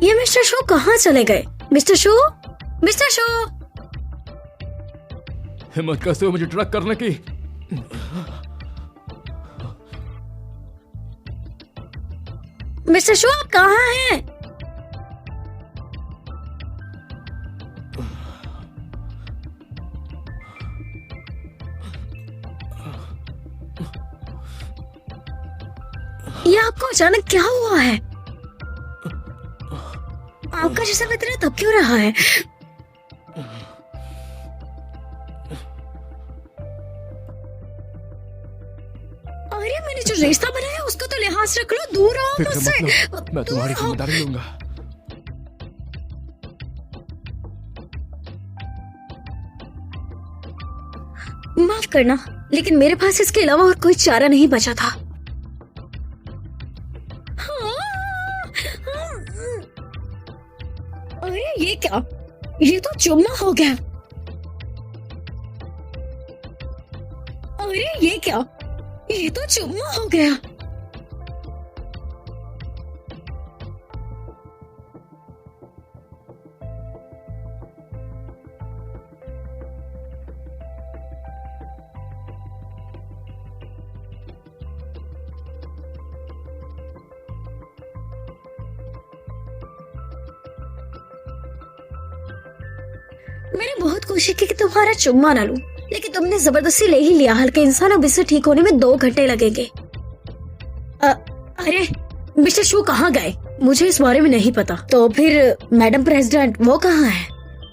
ये mister show कहाँ चले गए? Mister show, mister show. हिम्मत कैसे हो मुझे ट्रक करने की? मिस्टर शो आप कहाँ हैं? ये आपको अचानक क्या हुआ है? आपका जिस्म इतना दब क्यों रहा है? अरे मैंने जो रिश्ता बनाया उसको तो लिहाज रख लो, दूर रहो फिक्र मुझसे। मत लो, मैं तुम्हारी जिम्मेदारी लूंगा। माफ करना, लेकिन मेरे पास इसके अलावा और कोई चारा नहीं बचा था। अरे ये क्या? ये तो चुम्मा हो गया। अरे ये क्या? ये तो चुम्मा हो गया। मैंने बहुत कोशिश की कि तुम्हारा चुम्मा ना लूं, लेकिन तुमने जबरदस्ती ले ही लिया। हल्के इंसान अब इससे ठीक होने में 2 घंटे लगेंगे। अरे मिस्टर शू कहाँ गए? मुझे इस बारे में नहीं पता। तो फिर मैडम प्रेसिडेंट वो कहाँ है?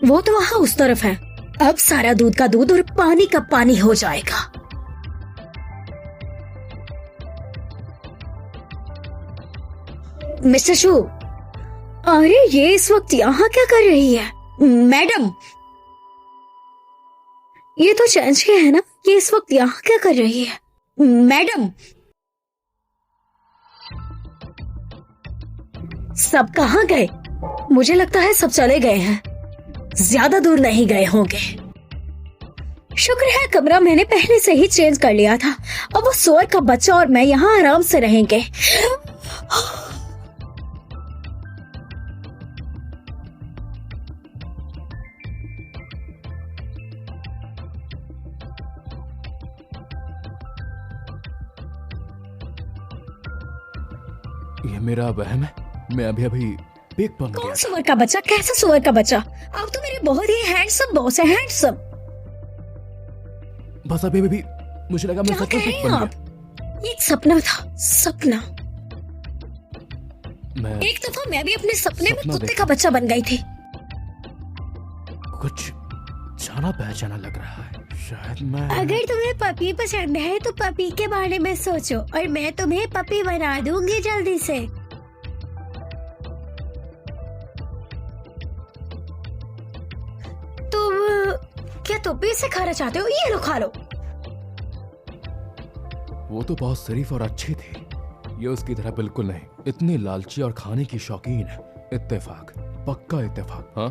वो तो वहाँ उस तरफ है। अब सारा दूध का दूध और पानी का पानी हो जाएगा। मिस्टर शू, अरे ये इस वक्त यहाँ क्या कर रही है? मैडम, ये तो चेंज किया है ना? ये इस वक्त यहाँ क्या कर रही है? मैडम, सब कहाँ गए? मुझे लगता है सब चले गए हैं, ज्यादा दूर नहीं गए होंगे। शुक्र है कमरा मैंने पहले से ही चेंज कर लिया था। अब वो सुअर का बच्चा और मैं यहाँ आराम से रहेंगे। ये मेरा वहम है। मैं अभी पेक बन कौन गया। सुअर का बच्चा? कैसा सुअर का बच्चा? आप तो मेरे बहुत ही हैंडसम बॉस है, हैंडसम। बस अभी मुझे लगा मैं क्या सच कह में रहे पेक हैं बन आप? ये एक सपना था, सपना। गया। मैं एक दफा मैं भी अपने सपने में सपना कुत्ते देखा। का बच्चा बन गई थी। कुछ जाना पहचाना लग रहा है। शायद मैं अगर तुम्हें पपी पसंद है तो पपी के बारे में सोचो और मैं तुम्हें पपी बना दूंगी जल्दी से। तुम क्या तुम भी इसे खाना चाहते हो? ये लो, खा लो। वो तो बहुत शरीफ और अच्छी थी। ये उसकी तरह बिल्कुल नहीं। इतनी लालची और खाने की शौकीन है। इत्तेफाक, पक्का इत्तेफाक। हाँ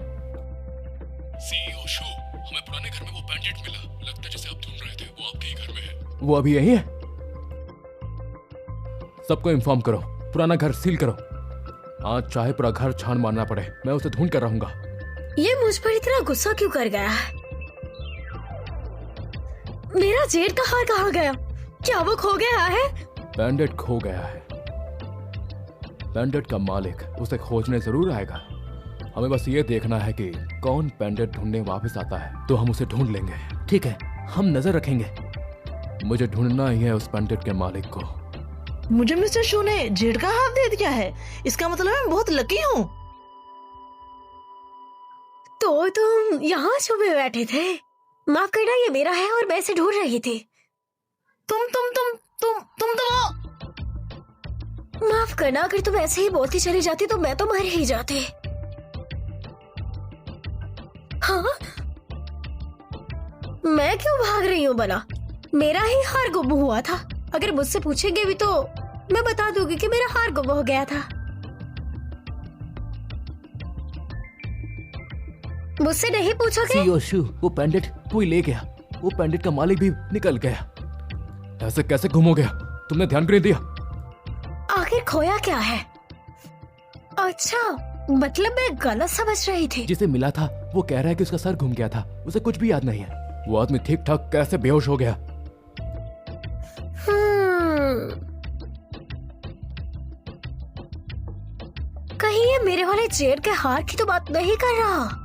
सीईओ शो, हमें पुराने घर में वो बैंडेड मिला। लगता है जैसे आप ढूंढ रहे थे, वो आपके ही घर में है। वो अभी यही है। सबको इन्फॉर्म करो, पुराना घर सील करो। आज चाहे पूरा घर छान मारना पड़े, मैं उसे ढूंढ कर रहूंगा। ये मुझ पर इतना गुस्सा क्यों कर गया है? मेरा जेठ का हार कहाँ गया? क्या वो खो गया है? बैंडेड खो गया है। बैंडेड का मालिक उसे खोजने जरूर आएगा। हमें बस ये देखना है कि कौन बैंडेड ढूंढने वापस आता है, तो हम उसे ढूंढ लेंगे। ठीक है, हम नजर रखेंगे। मुझे ढूंढना ही है उस बैंडेड के मालिक को। मुझे मिस्टर शो ने जेड का हाथ दे दिया है। इसका मतलब मैं बहुत लकी हूँ। तो तुम यहाँ छुपे बैठे थे? माफ करना, ये मेरा है और मैं इसे ढूंढ रही थी। तुम तो माफ करना, अगर तुम ऐसे ही बोलती चली जाती तो मैं तो मर ही जाती। हाँ, मैं क्यों भाग रही हूँ भला? मेरा ही हार गुम हुआ था। अगर मुझसे पूछेंगे भी तो मैं बता दूंगी कि मेरा हार गुम हो गया था। मुझसे नहीं पूछोगे? सीईओ शू, वो पैंडेट कोई ले गया। वो पैंडेट का मालिक भी निकल गया। ऐसे कैसे गुम हो गया? तुमने ध्यान क्यों नहीं दिया? आखिर खोया क्या है? अच्छा, मतलब मैं गलत समझ रही थी। जिसे मिला था वो कह रहा है कि उसका सर घूम गया था, उसे कुछ भी याद नहीं है। वो आदमी ठीक ठाक कैसे बेहोश हो गया? कहीं ये मेरे वाले जेड के हार की तो बात नहीं कर रहा?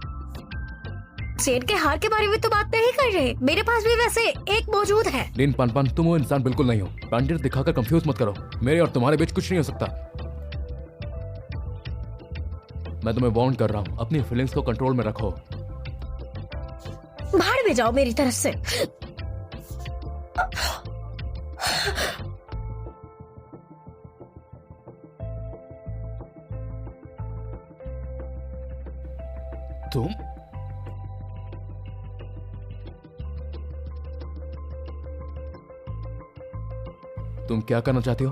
जेड के हार के बारे में तो बात नहीं कर रहे। मेरे पास भी वैसे एक मौजूद है। लिन पनपन, तुम वो इंसान बिल्कुल नहीं हो। पंडित दिखाकर कंफ्यूज मत करो। मेरे और तुम्हारे बीच कुछ नहीं हो सकता। मैं तुम्हें वार्न कर रहा हूँ, अपनी फीलिंग्स को कंट्रोल में रखो। बाहर में जाओ मेरी तरफ से। तुम क्या करना चाहती हो?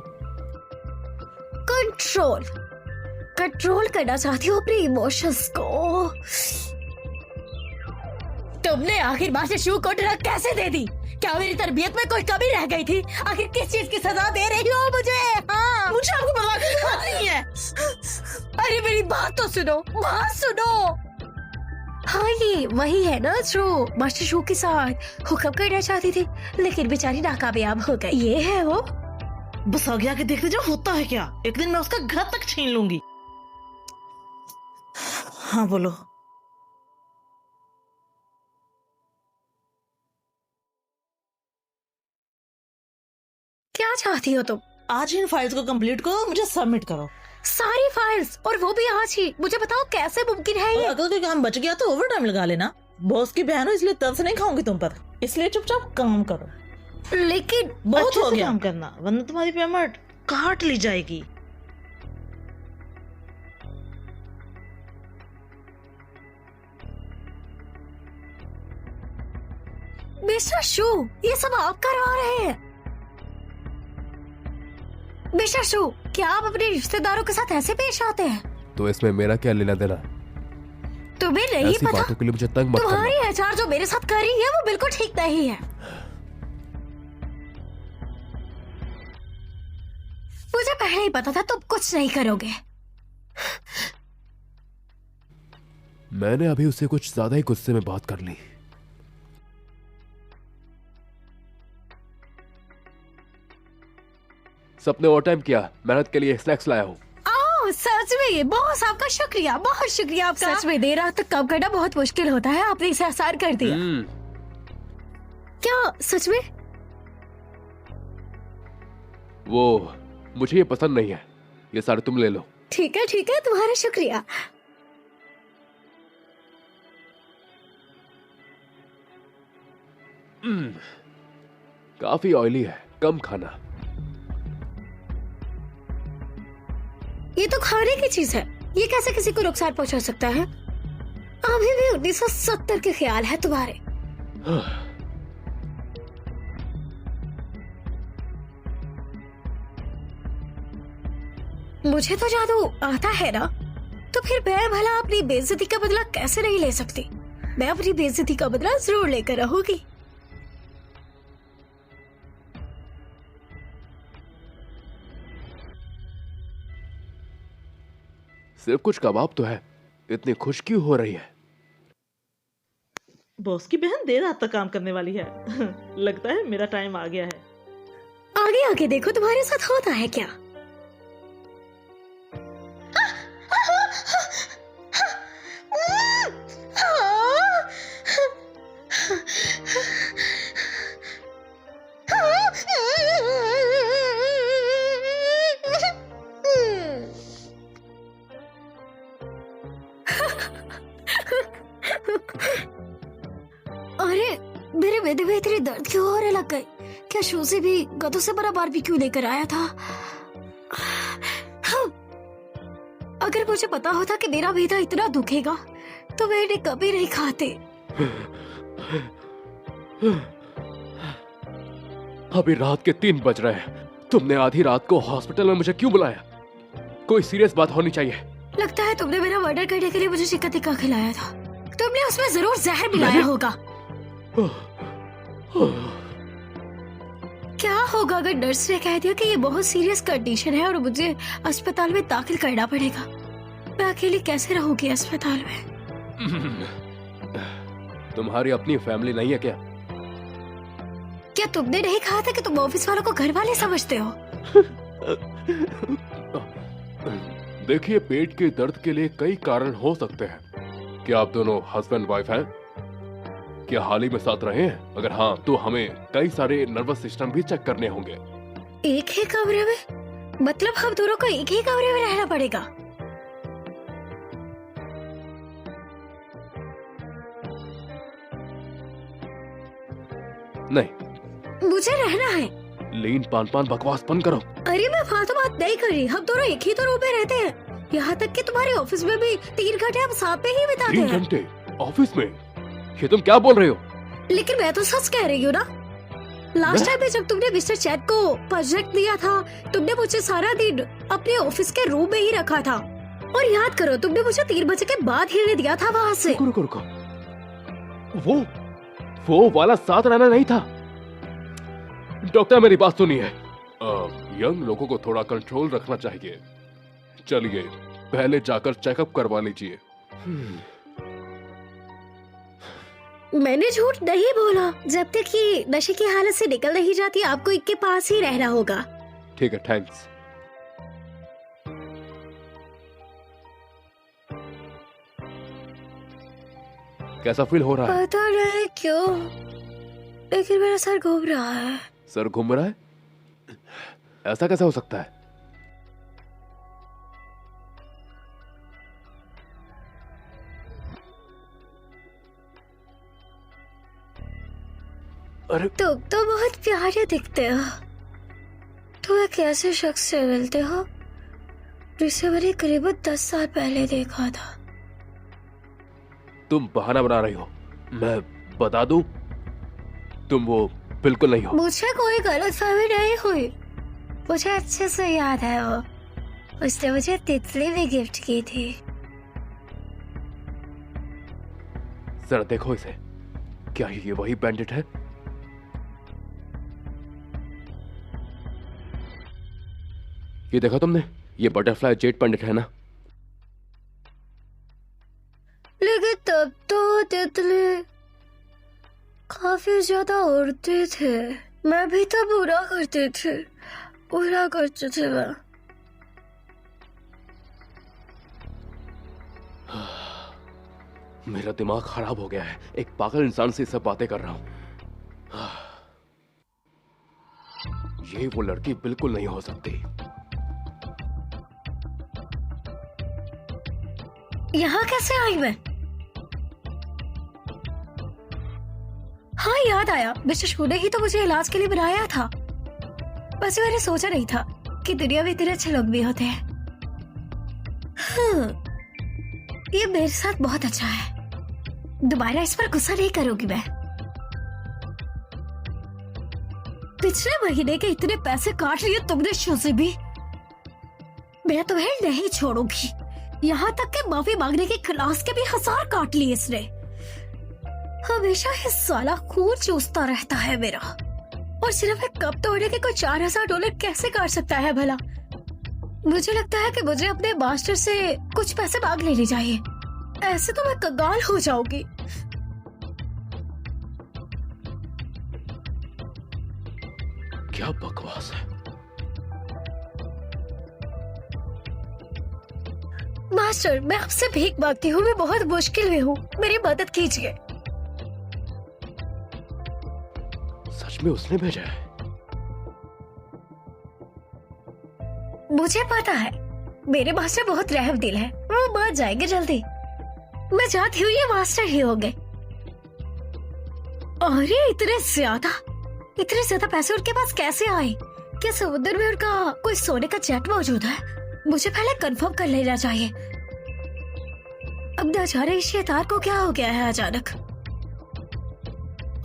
कंट्रोल करना चाहती हूँ अपने इमोशंस को। तुमने आखिर मास्टर शू को ड्रग कैसे दे दी? क्या मेरी तरबियत में कोई कमी रह गई थी? आखिर किस चीज की सजा दे रही हो मुझे? हाँ, मुझे आपको पता नहीं है। अरे मेरी बात तो सुनो, बात सुनो। हाँ, ये वही है ना जो मास्टर शू के साथ हुक्म करना चाहती थी, लेकिन बेचारी नाकामयाब हो गई। ये है वो। बस आगे आके देखते जाओ होता है क्या। एक दिन मैं उसका घर तक छीन लूंगी। हाँ बोलो। क्या चाहती हो तुम? आज इन फाइल्स को कंप्लीट करो, मुझे सबमिट करो। सारी फाइल्स, और वो भी आज ही। मुझे बताओ कैसे मुमकिन है और ये? अगर कोई काम बच गया तो ओवर टाइम लगा लेना। बॉस की बहन हो इसलिए तरस से नहीं खाऊंगी तुम पर, इसलिए चुपचाप काम करो। लेकिन बहुत अच्छे हो से गया काम करना, वरना तुम्हारी पेमेंट काट ली जाएगी। मिस्टर शू, ये सब आप करवा रहे हैं? मिस्टर शू, क्या आप अपने रिश्तेदारों के साथ ऐसे पेश आते हैं? तो इसमें मेरा क्या लेना देना? तुम्हें नहीं ऐसी पता? बातों के लिए मुझे तंग मत तुम्हारी करना। एचआर जो मेरे साथ कर रही है वो बिल्कुल ठीक नहीं है। मुझे पहले ही पता था तुम कुछ नहीं करोगे। मैंने अभी उससे कुछ ज्यादा ही गुस्से में बात कर ली। सबने ओवर टाइम किया, मेहनत के लिए स्नैक्स लाया हूँ। सच में बॉस, आपका शुक्रिया, बहुत शुक्रिया आपका। सच में देर रात तक काम करना बहुत मुश्किल होता है, आपने इसे आसान कर दिया। क्या सच में? वो मुझे ये पसंद नहीं है, ये सारे तुम ले लो। ठीक है तुम्हारा शुक्रिया। काफी ऑयली है, कम खाना। ये तो खाने की चीज है, ये कैसे किसी को नुकसान पहुंचा सकता है? अभी भी 1970 के ख्याल है तुम्हारे। मुझे तो जादू आता है ना, तो फिर मैं भला अपनी बेइज्जती का बदला कैसे नहीं ले सकती? मैं अपनी बेइज्जती का बदला जरूर लेकर रहूंगी। सिर्फ कुछ कबाब तो है, इतनी खुश क्यों हो रही है? बॉस की बहन देर रात तक काम करने वाली है। लगता है मेरा टाइम आ गया है। आगे आगे देखो तुम्हारे साथ होता है क्या। अरे मेरे बेटे में इतनी दर्द क्यों होने लग गई? क्या शू से भी गधों से बड़ा बारबेक्यू लेकर आया था? अगर मुझे पता होता कि मेरा बेटा इतना दुखेगा तो मैं इन्हें कभी नहीं खाते। अभी रात के 3 बज रहे हैं। तुमने आधी रात को हॉस्पिटल में मुझे क्यों बुलाया? कोई सीरियस बात होनी चाहिए। लगता है तुमने मेरा मर्डर करने के लिए मुझे चिकन टिक्का खिलाया था। तुमने उसमें जरूर जहर मिलाया होगा। क्या होगा अगर नर्स ने कह दिया कि ये बहुत सीरियस कंडीशन है और मुझे अस्पताल में दाखिल करना पड़ेगा? मैं अकेली कैसे रहूंगी अस्पताल में? तुम्हारी अपनी फैमिली नहीं है क्या? क्या तुमने नहीं कहा था कि तुम ऑफिस वालों को घर वाले समझते हो? देखिए, पेट के दर्द के लिए कई कारण हो सकते हैं। क्या आप दोनों हस्बैंड वाइफ हैं? क्या हाल ही में साथ रहे हैं? अगर हाँ, तो हमें कई सारे नर्वस सिस्टम भी चेक करने होंगे। एक ही कमरे में? मतलब हम दोनों को एक ही कमरे में रहना पड़ेगा? नहीं, मुझे रहना है। लीन पान पान बकवास बंद करो। अरे मैं फालतू बात नहीं कर रही, हम दोनों एक ही तो रूम में रहते हैं। यहाँ तक कि तुम्हारे ऑफिस में भी 3 घंटे हम साथ में ही बिताते 3 हैं। घंटे ऑफिस में? ये तुम क्या बोल रहे हो? लेकिन मैं तो सच कह रही हूँ ना। लास्ट टाइम में जब तुमने मिस्टर चैट को प्रोजेक्ट दिया था, तुमने मुझे सारा दिन अपने ऑफिस के रूम में ही रखा था। और याद करो, तुमने मुझे 3 बजे के बाद हिलने दिया था वहाँ से। रुको रुको, वो वाला साथ रहना नहीं था। डॉक्टर, मेरी बात सुनिए। यंग लोगों को थोड़ा कंट्रोल रखना चाहिए। चलिए, पहले जाकर चेकअप करवा लीजिए। मैंने झूठ नहीं बोला। जब तक ये नशे की हालत से निकल नहीं जाती, आपको इनके पास ही रहना होगा। ठीक है, थैंक्स। कैसा फील हो रहा है? पता नहीं क्यों, लेकिन मेरा सर घूम रहा है। सर घूम रहा है? ऐसा कैसा हो सकता है? अरे तुम तो बहुत प्यारे दिखते हो। तुम एक ऐसे शख्स से मिलते हो जिसे मैंने करीबन 10 साल पहले देखा था। तुम बहाना बना रही हो। मैं बता दूं, तुम वो बिल्कुल नहीं हो। मुझे कोई गलतफहमी नहीं हुई। मुझे अच्छे से याद है, वो उसने मुझे तितली भी गिफ्ट की थी। जरा देखो इसे। क्या ये वही बैंडिट है? ये देखा तुमने? ये बटरफ्लाई जेट पंडित है ना? लेकिन तब तो तितली काफी ज्यादा उड़ते थे। मैं भी तो बुरा करते थे मैं। मेरा दिमाग खराब हो गया है। एक पागल इंसान से सब बातें कर रहा हूं। ये वो लड़की बिल्कुल नहीं हो सकती। यहाँ कैसे आई मैं? हाँ, याद आया। मिस्टर शू ने ही तो मुझे इलाज के लिए बनाया था। वैसे मैंने सोचा नहीं था कि दुनिया में इतने अच्छे लोग भी होते हैं। ये मेरे साथ बहुत अच्छा है। दोबारा इस पर गुस्सा नहीं करूंगी मैं। पिछले महीने के इतने पैसे काट लिए तुमने शो से भी। मैं तुम्हें नहीं छोड़ूंगी। यहाँ तक कि माफी मांगने की क्लास के भी 1000 काट लिए इसने। हमेशा ये साला खून चूसता रहता है मेरा। और सिर्फ एक कप तोड़ने के कोई $4000 कैसे काट सकता है भला? मुझे लगता है कि मुझे अपने मास्टर से कुछ पैसे मांग लेने चाहिए। ऐसे तो मैं कंगाल हो जाऊंगी। क्या बकवास है। मास्टर, मैं आपसे भीख मांगती हूँ। मैं बहुत मुश्किल में हूँ, मेरी मदद कीजिए। सच में उसने भेजा है? मुझे पता है, मेरे मास्टर बहुत रहम दिल है। वो मान जाएंगे जल्दी। मैं चाहती हूँ ये मास्टर ही होंगे। अरे इतने ज्यादा पैसे उनके पास कैसे आए? क्या समुद्र में उनका कोई सोने का जेट मौजूद है? मुझे पहले कंफर्म कर लेना चाहिए। अब न जाने इस शैतान को क्या हो गया है अचानक।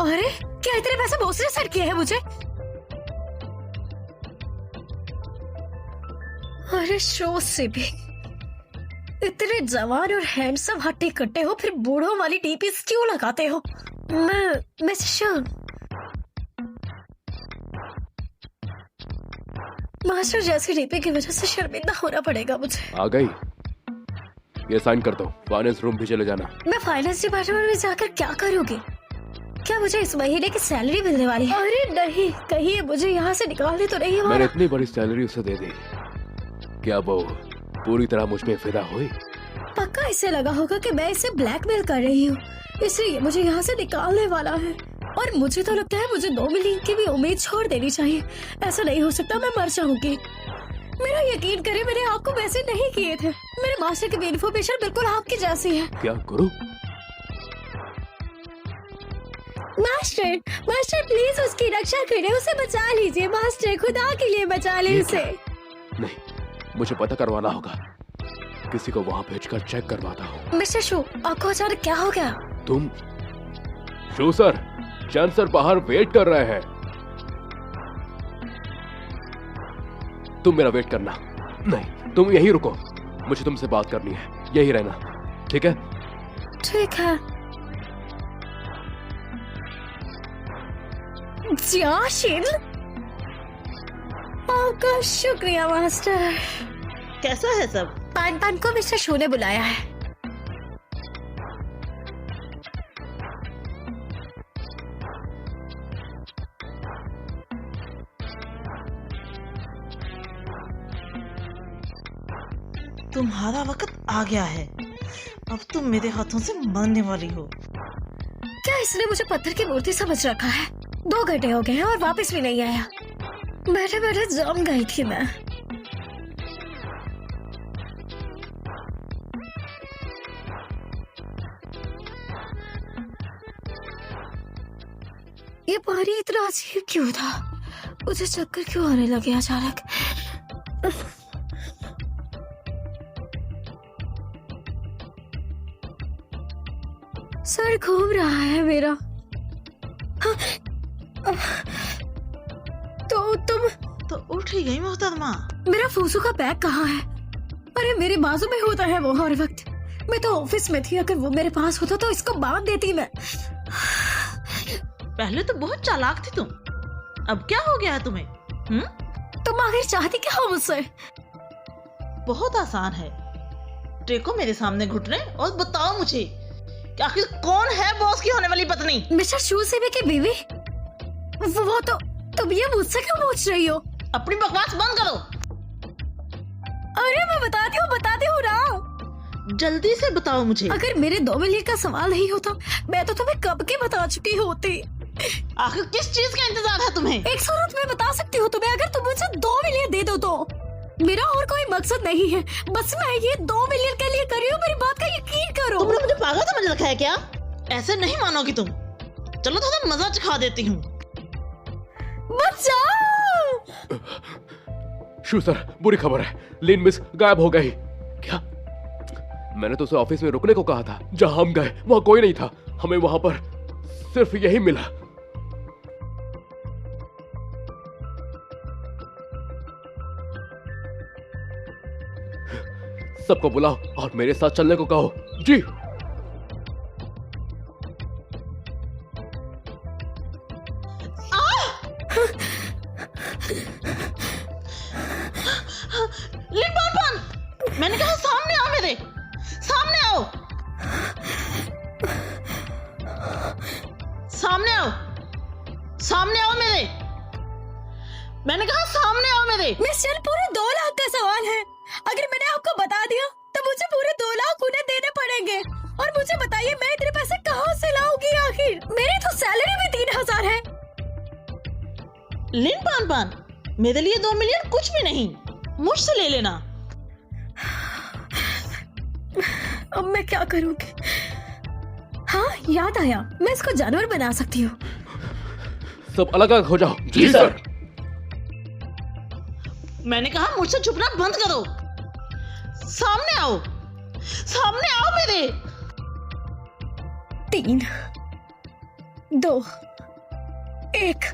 अरे क्या इतने पैसे बॉस ने सेट किए हैं मुझे? अरे शो से भी इतने जवान और हैंडसम हट्टे कट्टे हो, फिर बूढ़ों वाली टीपीस क्यों लगाते हो? मैं मास्टर जैसी डीपी की वजह से शर्मिंदा होना पड़ेगा मुझे। आ गई? ये साइन कर दो, फाइनेंस रूम भी चले जाना। मैं फाइनेंस डिपार्टमेंट में जाकर क्या करूँगी? क्या मुझे इस महीने की सैलरी मिलने वाली है? अरे नहीं, कहीं ये मुझे यहाँ से निकालने तो नहीं मैंने वाला। इतनी बड़ी सैलरी उसे दे दी, क्या वो पूरी तरह मुझ पे फिदा हुई? पक्का इसे लगा होगा कि मैं इसे ब्लैकमेल कर रही हूँ, इसलिए मुझे यहाँ से निकालने वाला है। और मुझे तो लगता है मुझे 2 मिलियन की भी उम्मीद छोड़ देनी चाहिए। ऐसा नहीं हो सकता, मैं मर जाऊंगी। मेरा यकीन करे, मैंने आपको वैसे नहीं किए थे। मेरे मास्टर की भी इन्फॉर्मेशन बिल्कुल आपकी जैसी है। क्या करूं? मास्टर, मास्टर प्लीज उसकी रक्षा करें, उसे बचा लीजिए। मास्टर, खुदा के लिए बचा ले उसे। नहीं, मुझे पता करवाना होगा। किसी को वहाँ भेजकर चेक करवाता हूँ। मिस्टर शू, आपको अचानक क्या हो गया? तुम? शू सर, चंद सर बाहर वेट कर रहे हैं। तुम मेरा वेट करना। नहीं, तुम यहीं रुको, मुझे तुमसे बात करनी है। यही रहना, ठीक है? ठीक है। जाशिल, आपका शुक्रिया मास्टर। कैसा है सब? पान पान को मिस्टर शू ने बुलाया है। तुम्हारा वक्त आ गया है, अब तुम मेरे हाथों से मरने वाली हो। क्या इसने मुझे पत्थर की मूर्ति समझ रखा है? 2 घंटे हो गए हैं और वापस भी नहीं आया। बैठे बैठे जम गई थी मैं। ये पानी इतना अजीब क्यों था? मुझे चक्कर क्यों आने लगे अचानक? सर घूम रहा है मेरा। तो तुम? तो उठ ही गई मोहतरमा। मेरा फूसू का बैग कहाँ है? अरे मेरे बाजू में होता है वो हर वक्त। मैं तो ऑफिस में थी, अगर वो मेरे पास होता तो इसको बांध देती मैं। पहले तो बहुत चालाक थी तुम, अब क्या हो गया है तुम्हें? तुम आखिर चाहती क्या हो मुझसे? बहुत आसान है, टेको मेरे सामने घुटने और बताओ मुझे कि आखिर कौन है बॉस की होने वाली पत्नी? मिस्टर शू सेबी की बीवी? वो तो तुम ये मुझसे क्यों पूछ रही हो? अपनी बकवास बंद करो। अरे मैं बताती हूँ ना। जल्दी से बताओ मुझे। अगर मेरे 2 मिलियन का सवाल नहीं होता, मैं तो तुम्हें कब की बता चुकी होती। आखिर किस चीज का इंतजार है तुम्हें? एक सूरत में बता सकती हूँ तुम्हें, अगर तुम मुझे 2 मिलियन दे दो तो। मेरा और कोई मकसद नहीं है, बस मैं ये 2 मिलियन के लिए कर रही हूँ, मेरी बात का यकीन करो। तुमने मुझे पागल समझ रखा है क्या? ऐसे नहीं मानोगी तुम। चलो थोड़ा मजा चखा देती हूँ। बचाओ! शू सर, बुरी खबर है, लिन मिस गायब हो गई। क्या? मैंने तो उसे ऑफिस में रुकने को कहा था। जहां हम गए वहां कोई नहीं था, हमें वहां पर सिर्फ यही मिला। सबको बुलाओ और मेरे साथ चलने को कहो। जी। मैंने कहा सामने आओ, मेरे सामने आओ, सामने आओ, सामने आओ मेरे। मैंने कहा सामने आओ मेरे। मिस्टर, पूरे 2 लाख का सवाल है। अगर मैंने आपको बता दिया तो मुझे पूरे 2 लाख उन्हें देने पड़ेंगे। और मुझे बताइए, मैं इतने पैसे कहाँ से लाऊंगी आखिर? मेरी तो सैलरी भी 3000 है। लिन पान पान, मेरे लिए 2 मिलियन कुछ भी नहीं, मुझसे ले लेना। अब मैं क्या करूंगी? हाँ, याद आया, मैं इसको जानवर बना सकती हूँ। सब अलग अलग हो जाओ। जी सर। मैंने कहा मुझसे छुपना बंद करो। सामने आओ, सामने आओ मेरे। 3, 2, 1।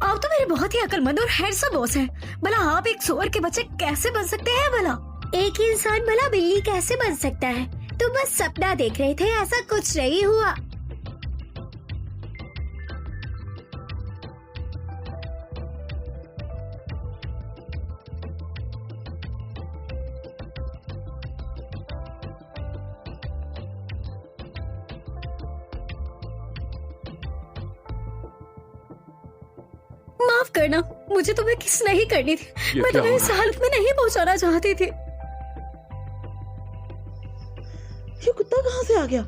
आप तो मेरे बहुत ही अक्लमंद और हैंडसम बॉस हैं। भला आप एक सुअर के बच्चे कैसे बन सकते हैं? भला एक इंसान भला बिल्ली कैसे बन सकता है? तुम बस सपना देख रहे थे, ऐसा कुछ नहीं हुआ। करना, मुझे तुम्हें किस नहीं करनी थी। ये मैं क्या तुम्हें हो इस रहा है? हालत में नहीं पहुंचाना चाहती थी। ये कुत्ता कहाँ से आ गया?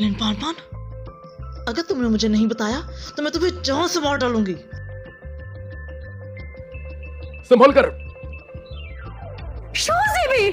लिन पान पान, अगर तुमने मुझे नहीं बताया तो मैं तुम्हें जान से मार डालूंगी। संभल कर। शोज़ी भी